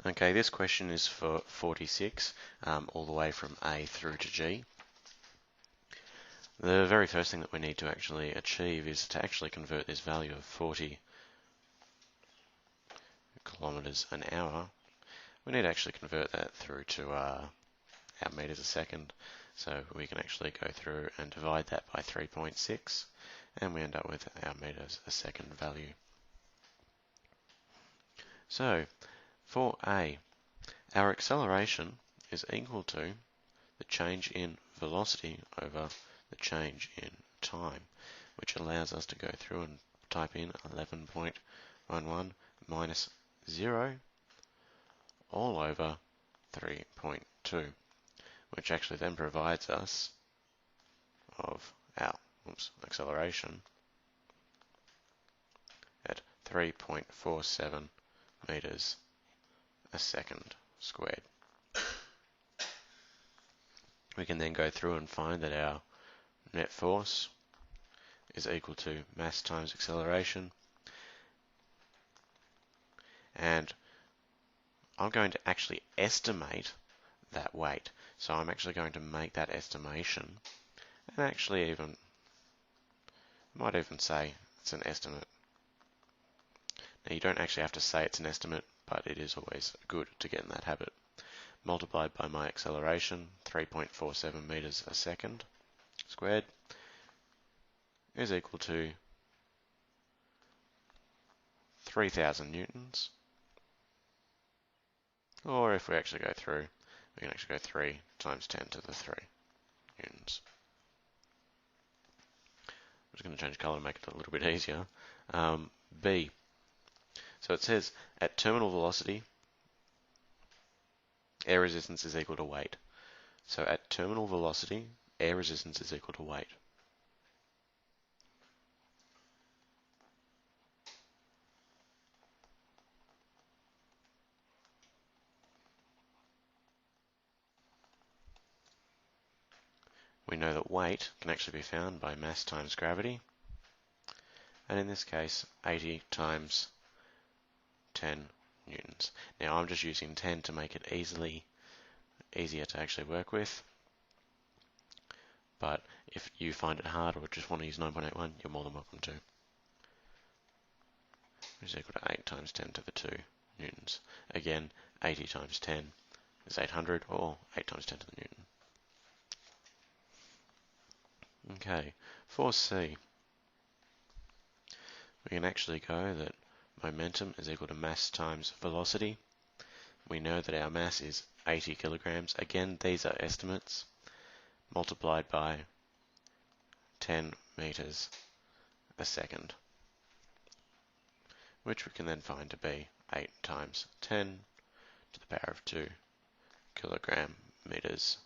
Okay, this question is for 46, all the way from A through to G. The very first thing that we need to actually achieve is to actually convert this value of 40 kilometers an hour. We need to actually convert that through to our meters a second. So we can actually go through and divide that by 3.6, and we end up with our meters a second value. So for A, our acceleration is equal to the change in velocity over the change in time, which allows us to go through and type in 11.11 minus 0 all over 3.2, which actually then provides us of our acceleration at 3.47 meters a second squared. We can then go through and find that our net force is equal to mass times acceleration, and I'm going to actually estimate that weight. So I'm actually going to make that estimation, and actually might even say it's an estimate. Now you don't actually have to say it's an estimate, but it is always good to get in that habit. Multiplied by my acceleration, 3.47 meters a second squared, is equal to 3,000 newtons. Or if we actually go through, we can actually go 3 times 10 to the 3 newtons. I'm just going to change colour to make it a little bit easier. B. So it says at terminal velocity, air resistance is equal to weight. So at terminal velocity, air resistance is equal to weight. We know that weight can actually be found by mass times gravity, and in this case 80 times 10 newtons. Now I'm just using 10 to make it easier to actually work with, but if you find it hard or just want to use 9.81, you're more than welcome to. Which is equal to 8 times 10 to the 2 newtons. Again, 80 times 10 is 800, or 8 times 10 to the newton. Okay, for C, we can actually go that momentum is equal to mass times velocity. We know that our mass is 80 kilograms. Again, these are estimates multiplied by 10 meters a second, which we can then find to be 8 times 10 to the power of 2 kilogram meters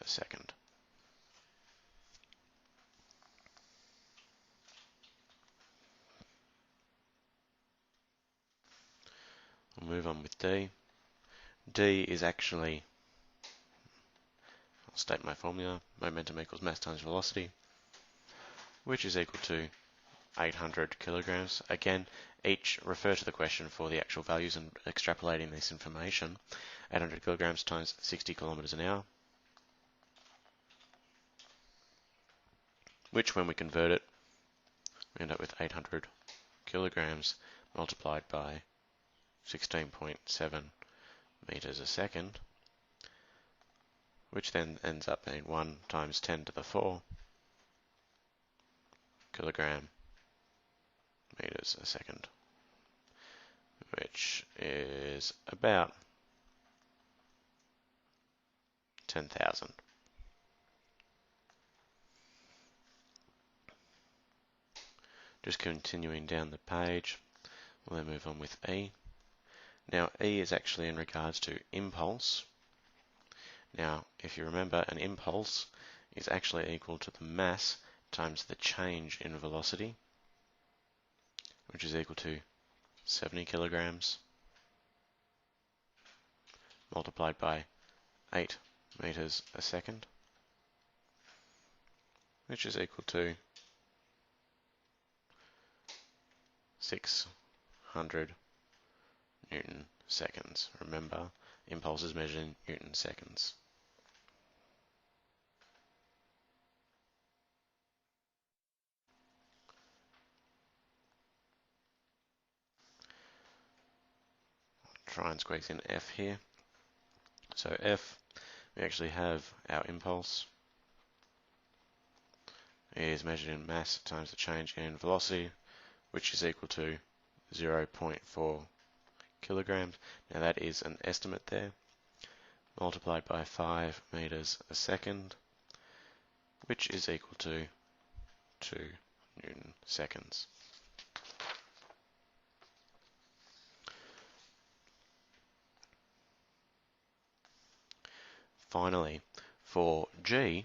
a second. We'll move on with D. D is actually, I'll state my formula, momentum equals mass times velocity, which is equal to 800 kilograms. Again, refer to the question for the actual values and extrapolating this information. 800 kilograms times 60 kilometers an hour, which when we convert it, we end up with 800 kilograms multiplied by 16.7 meters a second, which then ends up being 1 times 10 to the 4 kilogram meters a second, which is about 10,000. Just continuing down the page, we'll then move on with E. Now E is actually in regards to impulse. Now if you remember, an impulse is actually equal to the mass times the change in velocity, which is equal to 70 kilograms multiplied by 8 meters a second, which is equal to 600 Newton seconds. Remember, impulse is measured in Newton seconds. Try and squeeze in F here. So F, we actually have our impulse. It is measured in mass times the change in velocity, which is equal to 0.4 kilograms. Now that is an estimate there, multiplied by 5 meters a second, which is equal to 2 Newton seconds. Finally, for G,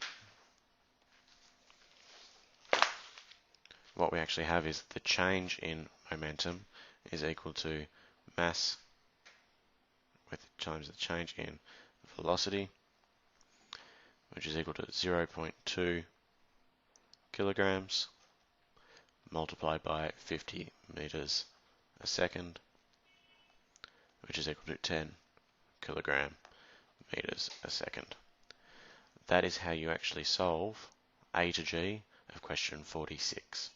what we actually have is the change in momentum is equal to mass times the change in velocity, which is equal to 0.2 kilograms multiplied by 50 meters a second, which is equal to 10 kilogram meters a second. That is how you actually solve A to G of question 46.